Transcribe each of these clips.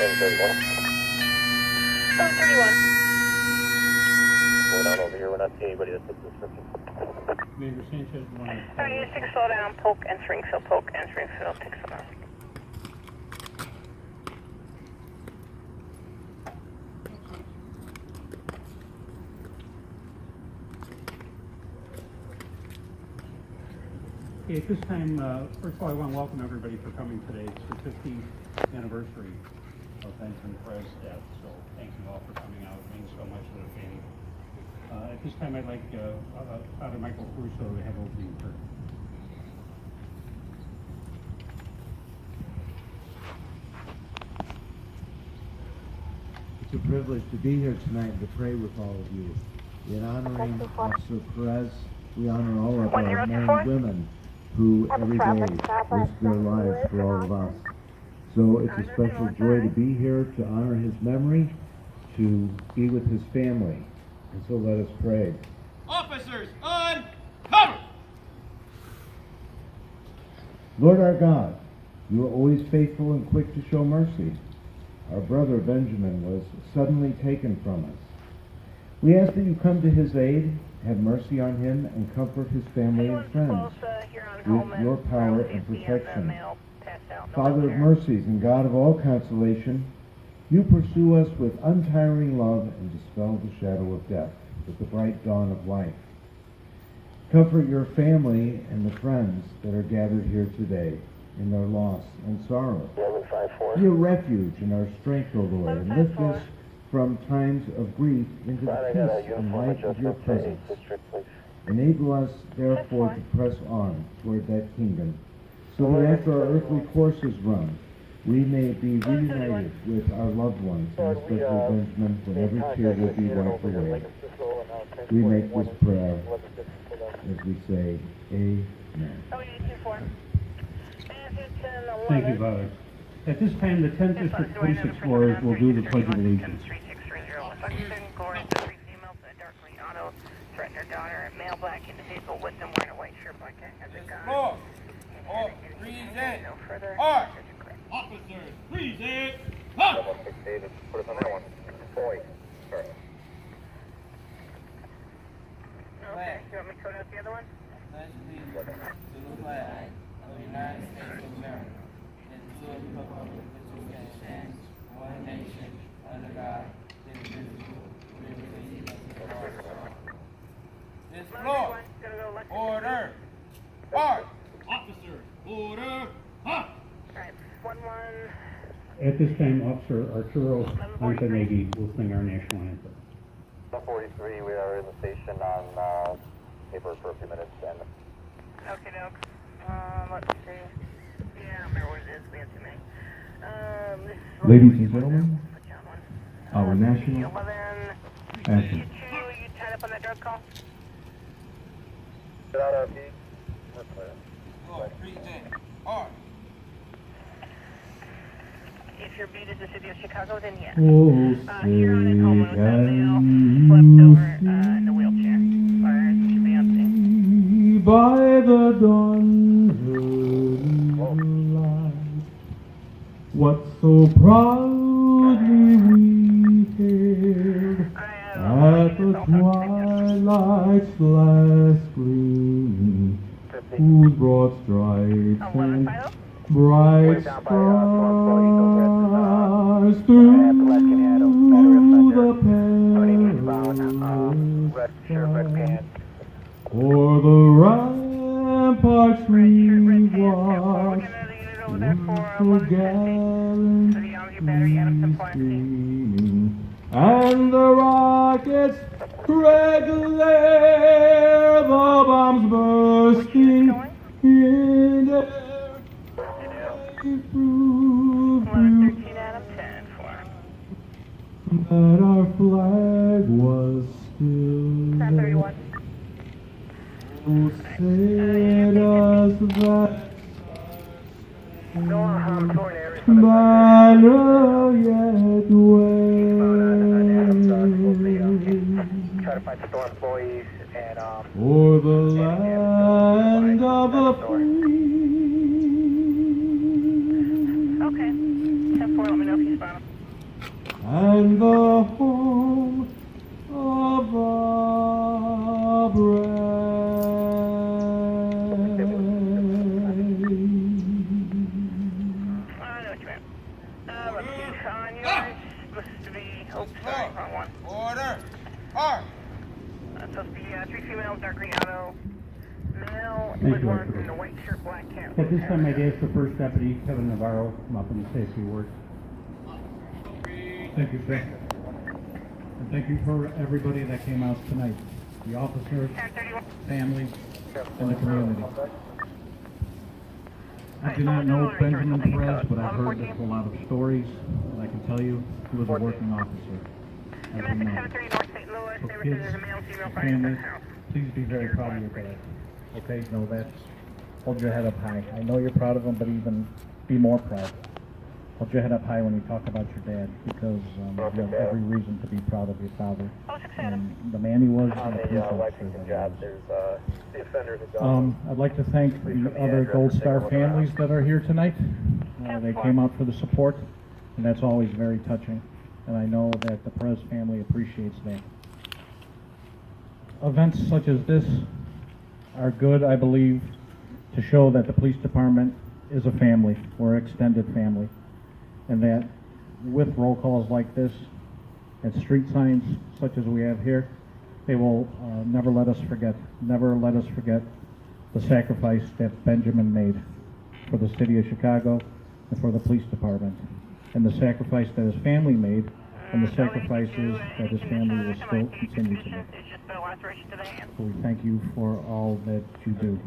731. 731. Going on over here, we're not seeing anybody that fits the description. Major Sanchez, one. Alright, you take slow down, poke, entering field, poke, entering field, take slow down. Okay, at this time, first of all, I want to welcome everybody for coming today. It's the 15th anniversary of Benjamin Perez's death, so thank you all for coming out. It means so much to the family. At this time, I'd like Father Michael Crusoe to have opening prayer. It's a privilege to be here tonight and to pray with all of you. In honoring Officer Perez, we honor all of our men and women who every day risk their lives for all of us. So it's a special joy to be here to honor his memory, to be with his family. And so let us pray. Officers on cover! Lord our God, you are always faithful and quick to show mercy. Our brother Benjamin was suddenly taken from us. We ask that you come to his aid, have mercy on him, and comfort his family and friends with your power and protection. Father of mercies and God of all consolation, you pursue us with untiring love and dispel the shadow of death with the bright dawn of life. Comfort your family and the friends that are gathered here today in their loss and sorrow. 1154. Be a refuge and our strength, O Lord, and lift us from times of grief into the peace and light of your presence. Enable us, therefore, to press on toward that kingdom, so that after our earthly course is run, we may be reunited with our loved ones, and especially Benjamin, when every tear will be wiped away. We make this prayer as we say, Amen. Thank you, Father. At this time, the 10th District Police Explorers will do the Pledge of Allegiance. Threatened her daughter, male black individual with them wearing a white shirt, black hat, has a gun. Floor. Or present. Art. Officers, present. Huh. 168, put us on that one. Boy. Sorry. Okay, you want me to go to the other one? Let's leave to the flag of the United States of America and to the republic which stands one nation under God, indivisible, with liberty and justice for all. This floor. Order. Art. Officer. Order. Huh. Alright, 1-1. At this time, Officer Arturo Monteneghi will sing our national anthem. 143, we are in the station on paper for a few minutes. And Okay, doke. Let's see. Yeah, I don't remember what it is. We have too many. Ladies and gentlemen, our national 11. anthem. You tied up on that drug call? get out our feet. Floor. Present. Art. If your beat is the city of Chicago, then yes. Oh, Huron and Homo with say, that male can flipped you over in the wheelchair. Or should be on scene. by the dawn's early light, what so proudly we hailed at the twilight's last gleaming, whose broad stripes and bright stars through the perilous sky. O'er the ramparts we watched, so gallantly streaming, and the rockets' red glare, the bombs bursting in the air. Prove that our flag was still there. Who said us that banner yet waved Try to find store employees and o'er the land of the free? Okay. 10-4, let me know if you spot him. and the home of our bride. I know what you meant. Let's see. On yours, supposed to be, oh, sorry, wrong one. Order! Order! Supposed to be 3 females, dark green auto. Male Thank with you, one Officer. in the white shirt, black cap. At this time, I'd ask the First Deputy, Kevin Navarro, come up and say a few words. Thank you, sir. And thank you for everybody that came out tonight, the officers, 1031. family, and the community. I do not know Benjamin Perez, but I've heard a lot of stories, and I can tell you he was a working officer. As we Domestic know. 730 North St. Louis. So They were kids, there's a male and female fighting in families, the house. please be very proud of your dad. Okay, know that. Hold your head up high. I know you're proud of him, but even be more proud. Hold your head up high when you talk about your dad, because you have every reason to be proud of your father and the man he was On and the the police officer Lexington that he job, was. there's the offenders have gone. I'd like to thank the other Gold Star families that are here tonight. They came out for the support, and that's always very touching. And I know that the Perez family appreciates that. Events such as this are good, I believe, to show that the police department is a family, we're an extended family. And that with roll calls like this and street signs such as we have here, they will never let us forget the sacrifice that Benjamin made for the city of Chicago and for the police department, and the sacrifice that his family made, and the sacrifices that his family will still continue to make. It's just a laceration to the hand. So we thank you for all that you do.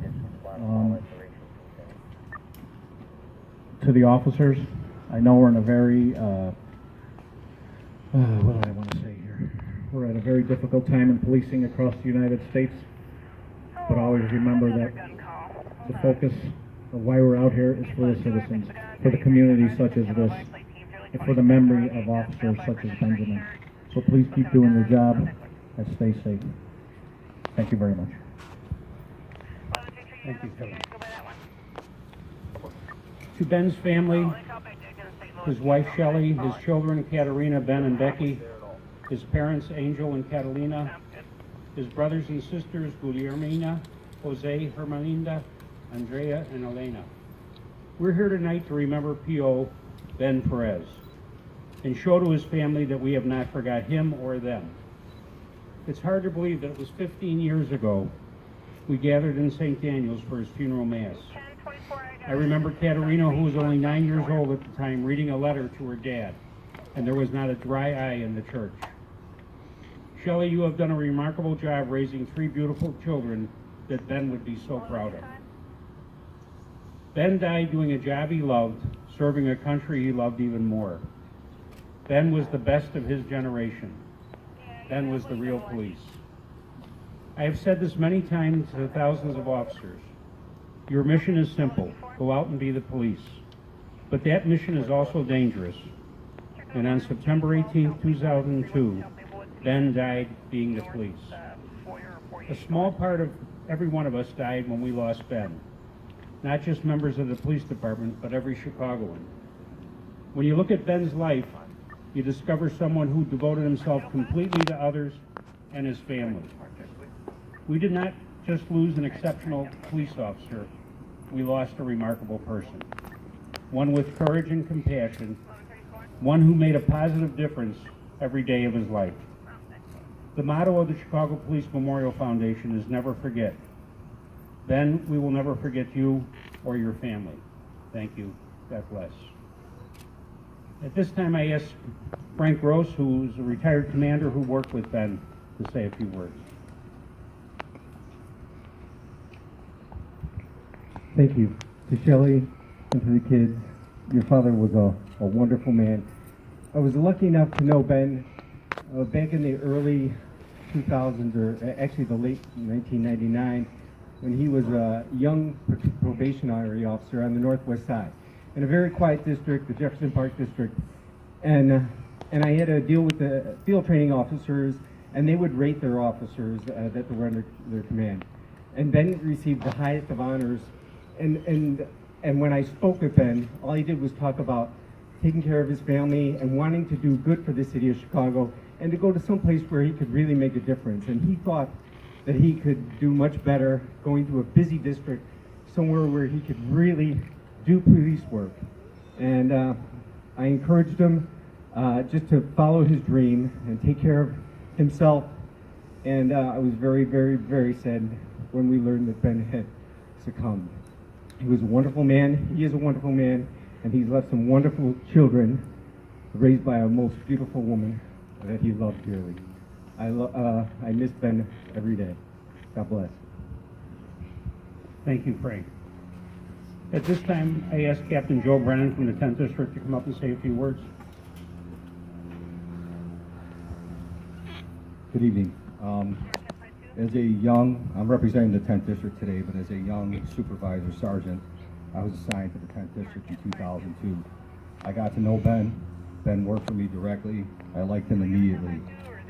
To the officers, I know we're in a very, what do I want to say here? We're at a very difficult time in policing across the United States, but always remember that the focus of why we're out here is for the citizens, for the community such as this, and for the memory of officers such as Benjamin. So please keep doing your job and stay safe. Thank you very much. Thank you, Kevin. To Ben's family, his wife Shelley, his children Katerina, Ben, and Becky, his parents Angel and Catalina, his brothers and sisters Guillermina, Jose, Hermelinda, Andrea, and Elena. We're here tonight to remember P.O. Ben Perez and show to his family that we have not forgot him or them. It's hard to believe that it was 15 years ago we gathered in St. Daniel's for his funeral mass. I remember Katerina, who was only 9 years old at the time, reading a letter to her dad, and there was not a dry eye in the church. Shelley, you have done a remarkable job raising 3 beautiful children that Ben would be so proud of. Ben died doing a job he loved, serving a country he loved even more. Ben was the best of his generation. Ben was the real police. I have said this many times to thousands of officers. Your mission is simple. Go out and be the police. But that mission is also dangerous. And on September 18, 2002, Ben died being the police. A small part of every one of us died when we lost Ben. Not just members of the police department, but every Chicagoan. When you look at Ben's life, you discover someone who devoted himself completely to others and his family. We did not just lose an exceptional police officer, we lost a remarkable person. One with courage and compassion, one who made a positive difference every day of his life. The motto of the Chicago Police Memorial Foundation is never forget. Ben, we will never forget you or your family. Thank you. God bless. At this time, I ask Frank Gross, who is a retired commander who worked with Ben, to say a few words. Thank you. To Shelley and to the kids, your father was a wonderful man. I was lucky enough to know Ben back in the early 2000s, or actually the late 1999, when he was a young probationary officer on the Northwest Side, in a very quiet district, the Jefferson Park district. And I had to deal with the field training officers, and they would rate their officers that were under their command. And Ben received the highest of honors. And when I spoke with Ben, all he did was talk about taking care of his family and wanting to do good for the city of Chicago and to go to some place where he could really make a difference. And he thought that he could do much better going to a busy district, somewhere where he could really do police work. And I encouraged him just to follow his dream and take care of himself. And I was very, very, very sad when we learned that Ben had succumbed. He was a wonderful man. He is a wonderful man, and he's left some wonderful children raised by a most beautiful woman that he loved dearly. I miss Ben every day. God bless. Thank you, Frank. At this time, I ask Captain Joe Brennan from the 10th District to come up and say a few words. Good evening. I'm representing the 10th District today, but as a young supervisor sergeant, I was assigned to the 10th District in 2002. I got to know Ben. Ben worked for me directly. I liked him immediately.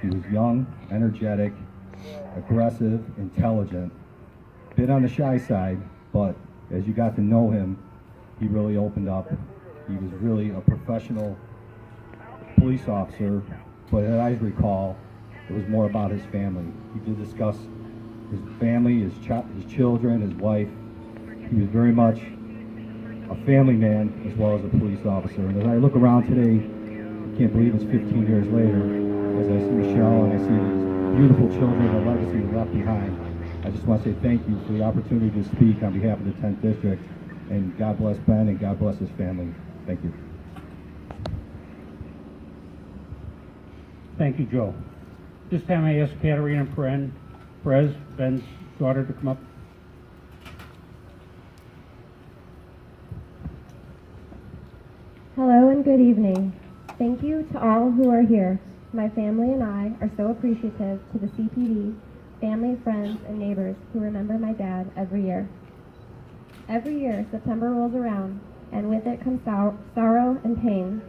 He was young, energetic, aggressive, intelligent, a bit on the shy side, but as you got to know him, he really opened up. He was really a professional police officer, but as I recall, it was more about his family. He did discuss his family, his children, his wife. He was very much a family man as well as a police officer. And as I look around today, I can't believe it's 15 years later, as I see Michelle and I see these beautiful children, the legacy left behind. I just want to say thank you for the opportunity to speak on behalf of the 10th District, and God bless Ben and God bless his family. Thank you. Thank you, Joe. This time I ask Katerina Perez, Ben's daughter, to come up. Hello and good evening. Thank you to all who are here. My family and I are so appreciative to the CPD, family, friends, and neighbors who remember my dad every year. Every year, September rolls around, and with it comes sorrow and pain.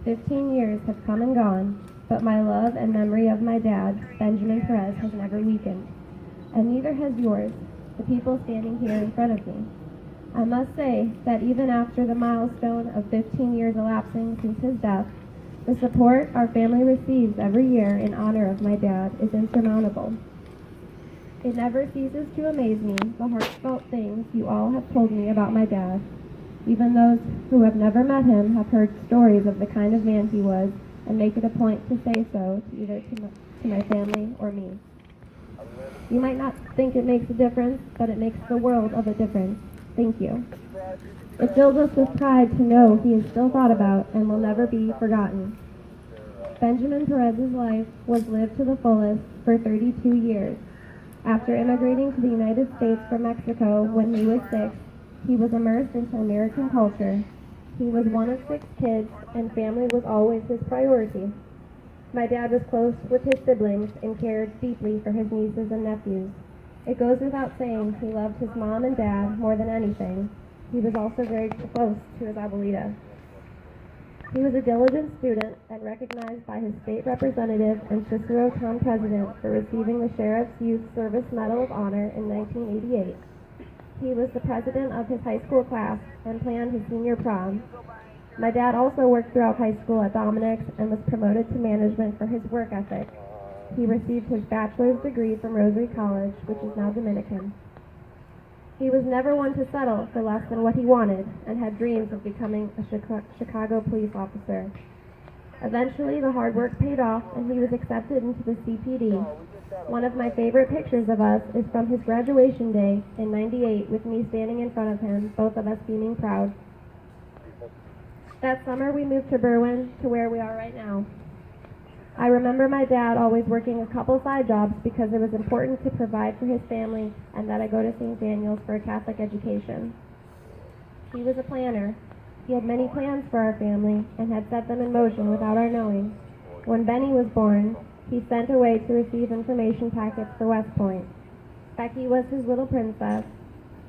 15 years have come and gone, but my love and memory of my dad, Benjamin Perez, has never weakened. And neither has yours, the people standing here in front of me. I must say that even after the milestone of 15 years elapsing since his death, the support our family receives every year in honor of my dad is insurmountable. It never ceases to amaze me the heartfelt things you all have told me about my dad. Even those who have never met him have heard stories of the kind of man he was and make it a point to say so to either to my family or me. You might not think it makes a difference, but it makes the world of a difference. Thank you. It fills us with pride to know he is still thought about and will never be forgotten. Benjamin Perez's life was lived to the fullest for 32 years. After immigrating to the United States from Mexico when he was 6, he was immersed into American culture. He was one of 6 kids, and family was always his priority. My dad was close with his siblings and cared deeply for his nieces and nephews. It goes without saying he loved his mom and dad more than anything. He was also very close to his abuelita. He was a diligent student and recognized by his state representative and Cicero town president for receiving the Sheriff's Youth Service Medal of Honor in 1988. He was the president of his high school class and planned his senior prom. My dad also worked throughout high school at Dominic's and was promoted to management for his work ethic. He received his bachelor's degree from Rosary College, which is now Dominican. He was never one to settle for less than what he wanted and had dreams of becoming a Chicago police officer. Eventually, the hard work paid off and he was accepted into the CPD. One of my favorite pictures of us is from his graduation day in '98 with me standing in front of him, both of us beaming proud. That summer, we moved to Berwyn to where we are right now. I remember my dad always working a couple side jobs because it was important to provide for his family and that I go to St. Daniel's for a Catholic education. He was a planner. He had many plans for our family and had set them in motion without our knowing. When Benny was born, he sent away to receive information packets for West Point. Becky was his little princess.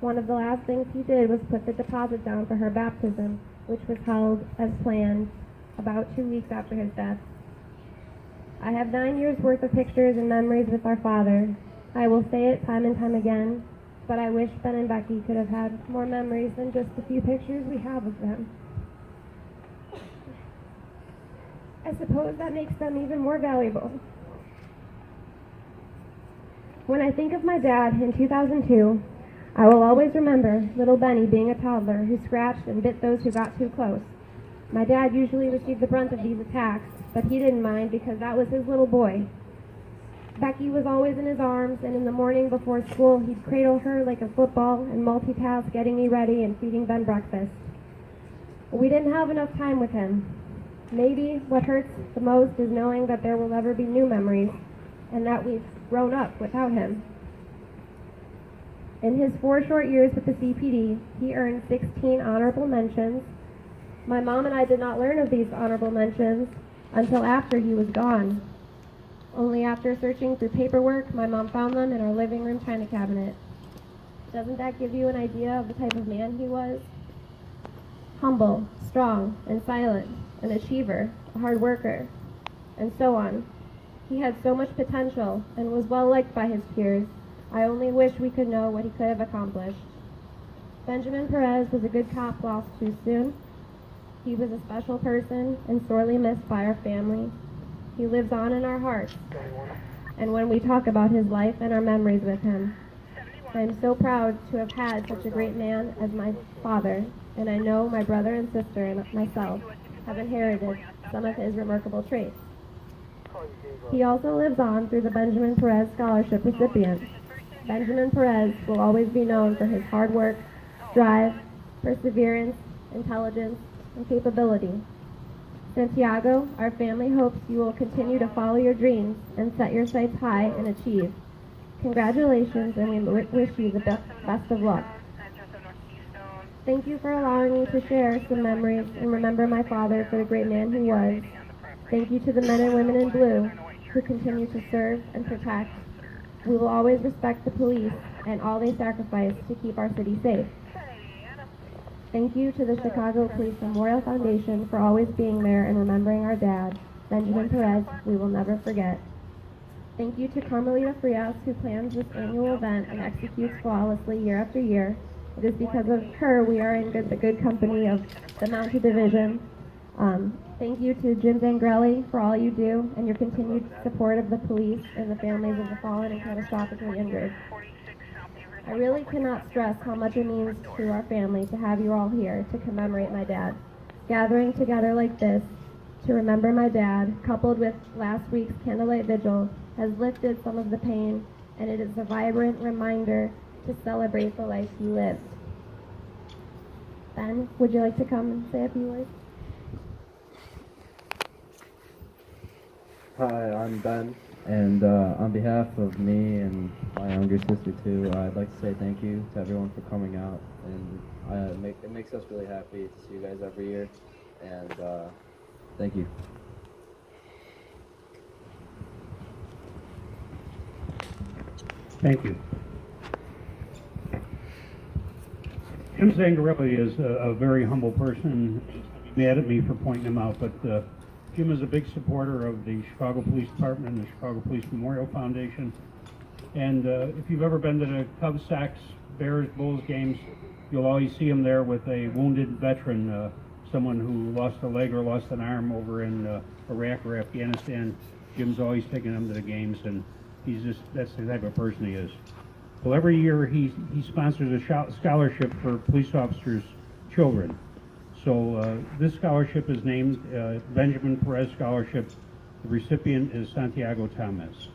One of the last things he did was put the deposit down for her baptism, which was held as planned about 2 weeks after his death. I have 9 years worth of pictures and memories with our father. I will say it time and time again, but I wish Ben and Becky could have had more memories than just the few pictures we have of them. I suppose that makes them even more valuable. When I think of my dad in 2002, I will always remember little Benny being a toddler who scratched and bit those who got too close. My dad usually received the brunt of these attacks, but he didn't mind because that was his little boy. Becky was always in his arms, and in the morning before school, he'd cradle her like a football and multitask getting me ready and feeding Ben breakfast. We didn't have enough time with him. Maybe what hurts the most is knowing that there will never be new memories and that we've grown up without him. In his 4 short years with the CPD, he earned 16 honorable mentions. My mom and I did not learn of these honorable mentions until after he was gone. Only after searching through paperwork, my mom found them in our living room china cabinet. Doesn't that give you an idea of the type of man he was? Humble, strong, and silent, an achiever, a hard worker, and so on. He had so much potential and was well liked by his peers. I only wish we could know what he could have accomplished. Benjamin Perez was a good cop lost too soon. He was a special person and sorely missed by our family. He lives on in our hearts, and when we talk about his life and our memories with him, I am so proud to have had such a great man as my father, and I know my brother and sister and myself have inherited some of his remarkable traits. He also lives on through the Benjamin Perez Scholarship recipient. Benjamin Perez will always be known for his hard work, drive, perseverance, intelligence, and capability. Santiago, our family hopes you will continue to follow your dreams and set your sights high and achieve. Congratulations, and we wish you the best of luck. Thank you for allowing me to share some memories and remember my father for the great man he was. Thank you to the men and women in blue who continue to serve and protect. We will always respect the police and all they sacrifice to keep our city safe. Thank you to the Chicago Police Memorial Foundation for always being there and remembering our dad, Benjamin Perez, we will never forget. Thank you to Carmelita Frias, who plans this annual event and executes flawlessly year after year. It is because of her we are in the good company of the Mounted Division. Thank you to Jim Zangrelli for all you do and your continued support of the police and the families of the fallen and catastrophically injured. I really cannot stress how much it means to our family to have you all here to commemorate my dad. Gathering together like this to remember my dad, coupled with last week's candlelight vigil, has lifted some of the pain, and it is a vibrant reminder to celebrate the life he lived. Ben, would you like to come and say a few words? Hi, I'm Ben, and on behalf of me and my younger sister too, I'd like to say thank you to everyone for coming out, and it makes us really happy to see you guys every year, and thank you. Thank you. Jim Zangarelli is a very humble person. He's mad at me for pointing him out, but Jim is a big supporter of the Chicago Police Department and the Chicago Police Memorial Foundation. And if you've ever been to the Cubs, Sox, Bears, Bulls games, you'll always see him there with a wounded veteran, someone who lost a leg or lost an arm over in Iraq or Afghanistan. Jim's always taking them to the games, and that's the type of person he is. Well, every year he sponsors a scholarship for police officers' children. So this scholarship is named Benjamin Perez Scholarship. The recipient is Santiago Thomas.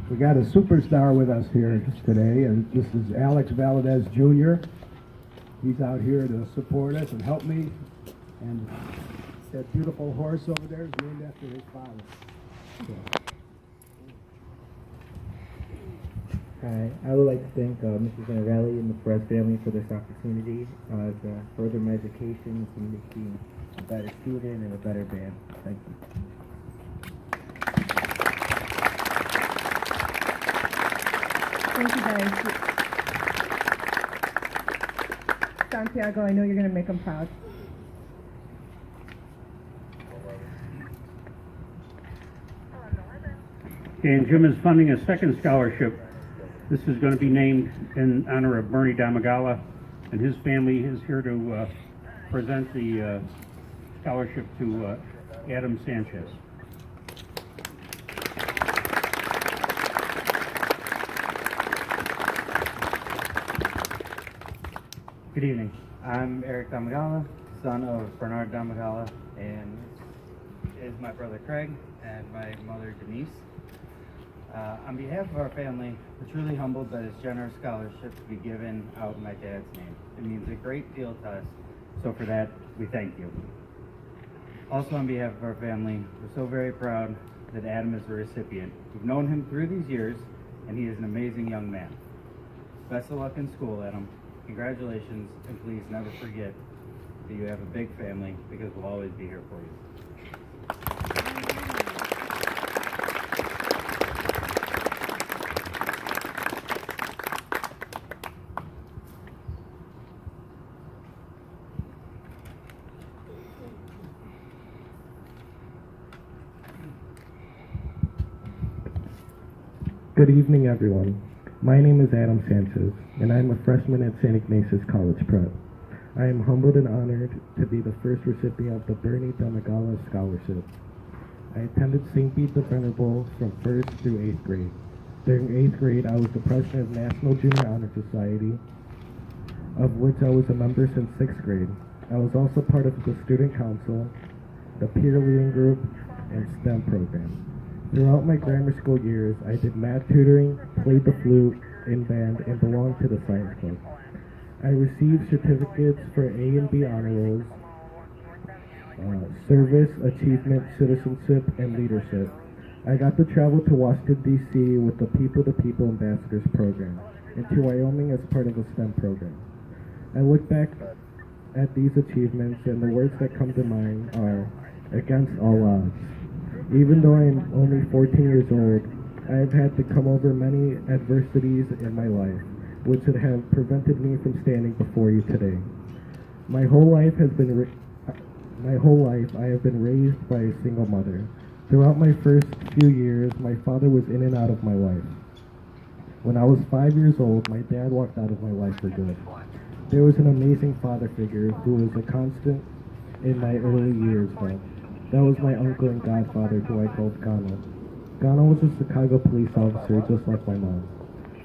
We got a superstar with us here today, and this is Alex Valadez Jr. He's out here to support us and help me. And that beautiful horse over there is named after his father. So. Hi, I would like to thank Mrs. Zanarelli and the Perez family for this opportunity to further my education and to make me a better student and a better man. Thank you. Thank you, guys. Santiago, I know you're going to make him proud. Okay, and Jim is funding a second scholarship. This is going to be named in honor of Bernie Damagala, and his family is here to present the scholarship to Adam Sanchez. Good evening. I'm Eric Damagala, son of Bernard Damagala, and this is my brother Craig and my mother Denise. On behalf of our family, we're truly humbled by this generous scholarship to be given out in my dad's name. It means a great deal to us, so for that, we thank you. Also on behalf of our family, we're so very proud that Adam is the recipient. We've known him through these years, and he is an amazing young man. Best of luck in school, Adam. Congratulations, and please never forget that you have a big family, because we'll always be here for you. Good evening, everyone. My name is Adam Sanchez, and I'm a freshman at St. Ignatius College Prep. I am humbled and honored to be the first recipient of the Bernie Damagala Scholarship. I attended St. Bede the Venerable from 1st through 8th grade. During 8th grade, I was the president of National Junior Honor Society, of which I was a member since 6th grade. I was also part of the Student Council, the Peer Leading Group, and STEM program. Throughout my grammar school years, I did math tutoring, played the flute in band, and belonged to the science club. I received certificates for A and B honor rolls, service, achievement, citizenship, and leadership. I got to travel to Washington, D.C. with the People to People Ambassadors program, and to Wyoming as part of a STEM program. I look back at these achievements, and the words that come to mind are, against all odds. Even though I am only 14 years old, I have had to come over many adversities in my life, which would have prevented me from standing before you today. My whole life I have been raised by a single mother. Throughout my first few years, my father was in and out of my life. When I was 5 years old, my dad walked out of my life for good. There was an amazing father figure who was a constant in my early years, though. That was my uncle and godfather, who I called Gano. Gano was a Chicago police officer, just like my mom.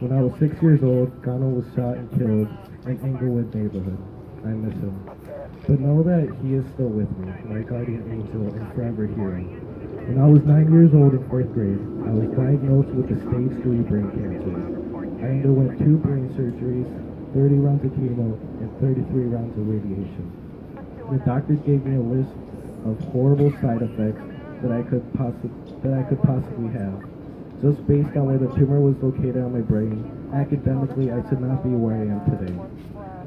When I was 6 years old, Gano was shot and killed in Englewood neighborhood. I miss him. But know that he is still with me, my guardian angel, and forever here. When I was 9 years old in 4th grade, I was diagnosed with a stage 3 brain cancer. I underwent 2 brain surgeries, 30 rounds of chemo, and 33 rounds of radiation. The doctors gave me a list of horrible side effects that I could possibly have. Just based on where the tumor was located on my brain, academically I should not be where I am today.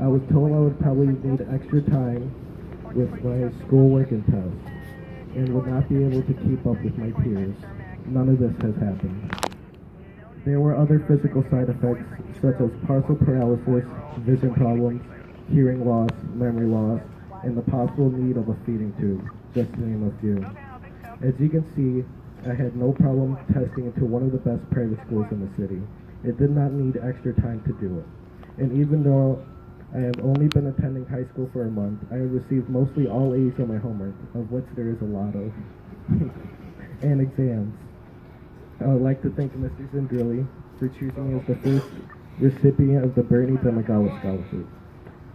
I was told I would probably need extra time with my schoolwork and tests, and would not be able to keep up with my peers. None of this has happened. There were other physical side effects, such as partial paralysis, vision problems, hearing loss, memory loss, and the possible need of a feeding tube, just to name a few. As you can see, I had no problem testing into one of the best private schools in the city. It did not need extra time to do it. And even though I have only been attending high school for a month, I have received mostly all A's on my homework, of which there is a lot of, and exams. I would like to thank Mr. Zindrilli for choosing me as the first recipient of the Bernie Damagala Scholarship.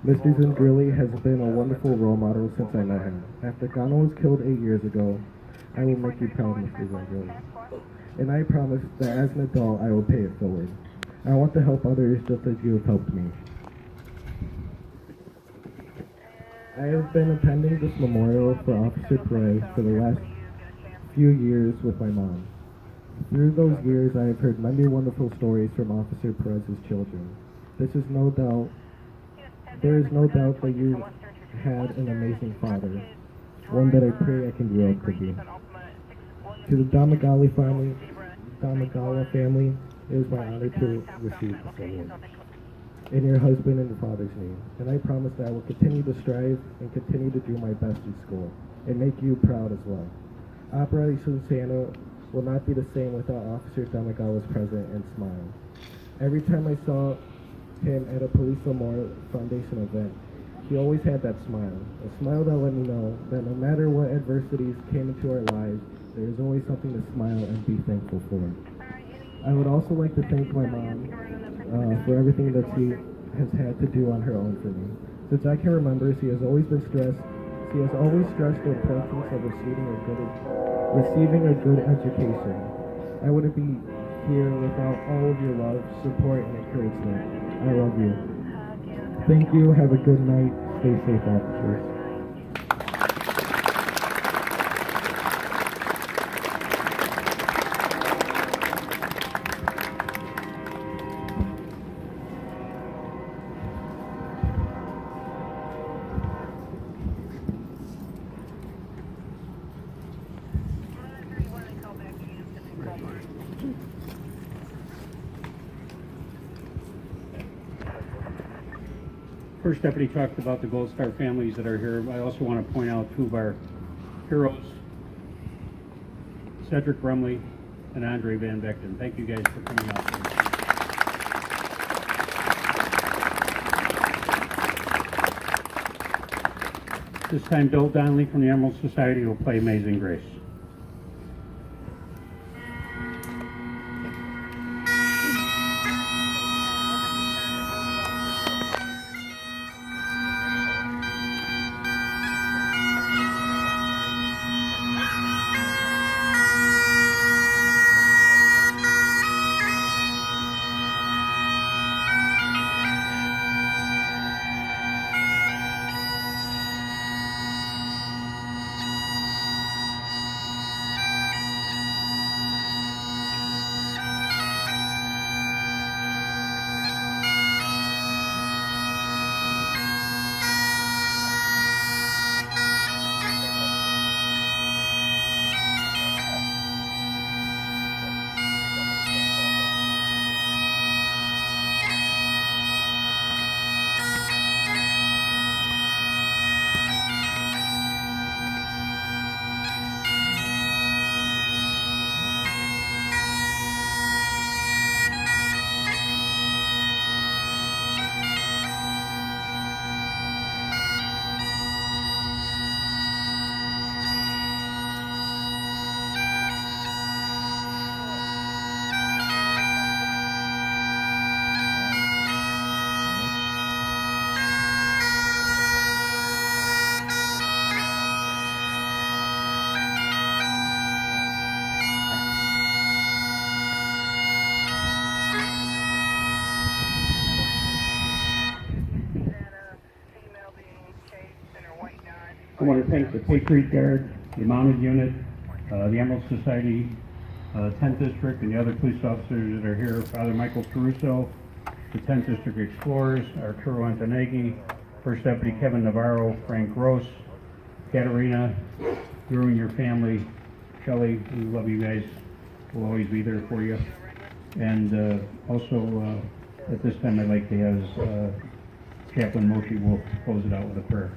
Mr. Zindrilli has been a wonderful role model since I met him. After Gano was killed 8 years ago, I will make you proud, Mr. Zindrilli. And I promise that as an adult, I will pay it forward. I want to help others just as you have helped me. I have been attending this memorial for Officer Perez for the last few years with my mom. Through those years, I have heard many wonderful stories from Officer Perez's children. There is no doubt that you had an amazing father, one that I pray I can grow up to be. To the Damagala family, it is my honor to receive this award. in your husband and father's name, and I promise that I will continue to strive and continue to do my best in school and make you proud as well. Operation Santa will not be the same without Officer Damagawa's present and smile. Every time I saw him at a Police Memorial Foundation event, he always had that smile, a smile that let me know that no matter what adversities came into our lives, there is always something to smile and be thankful for. I would also like to thank my mom for everything that she has had to do on her own for me. Since I can remember, she has always stressed the importance of receiving a good education. I wouldn't be here without all of your love, support, and encouragement. I love you. Thank you. Have a good night. Stay safe, officers. First Deputy talked about the Gold Star families that are here. I also want to point out two of our heroes, Cedric Brumley and Andre Van Beckton. Thank you guys for coming out today. This time, Bill Donnelly from the Emerald Society will play Amazing Grace. I want to thank the Patriot Guard, the Mounted Unit, the Emerald Society, 10th District, and the other police officers that are here. Father Michael Caruso, the 10th District Explorers, Arturo Antoneghi, First Deputy Kevin Navarro, Frank Gross, Katerina, you and your family, Shelley, we love you guys. We'll always be there for you. And also, at this time, I'd like to have Chaplain Moshi will close it out with a prayer.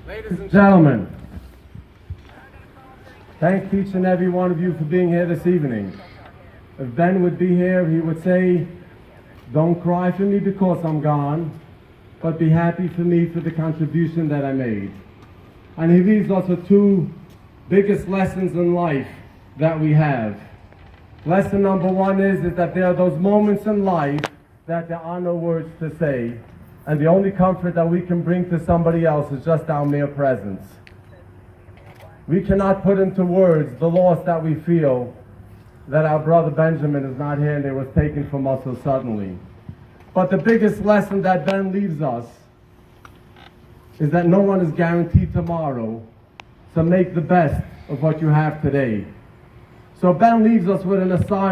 Ladies and gentlemen, thank each and every one of you for being here this evening. If Ben would be here, he would say, don't cry for me because I'm gone, but be happy for me for the contribution that I made. And he leaves us with two biggest lessons in life that we have. Lesson number one is that there are those moments in life that there are no words to say, and the only comfort that we can bring to somebody else is just our mere presence. We cannot put into words the loss that we feel that our brother Benjamin is not here and it was taken from us so suddenly. But the biggest lesson that Ben leaves us is that no one is guaranteed tomorrow, so make the best of what you have today. So Ben leaves us with an assignment.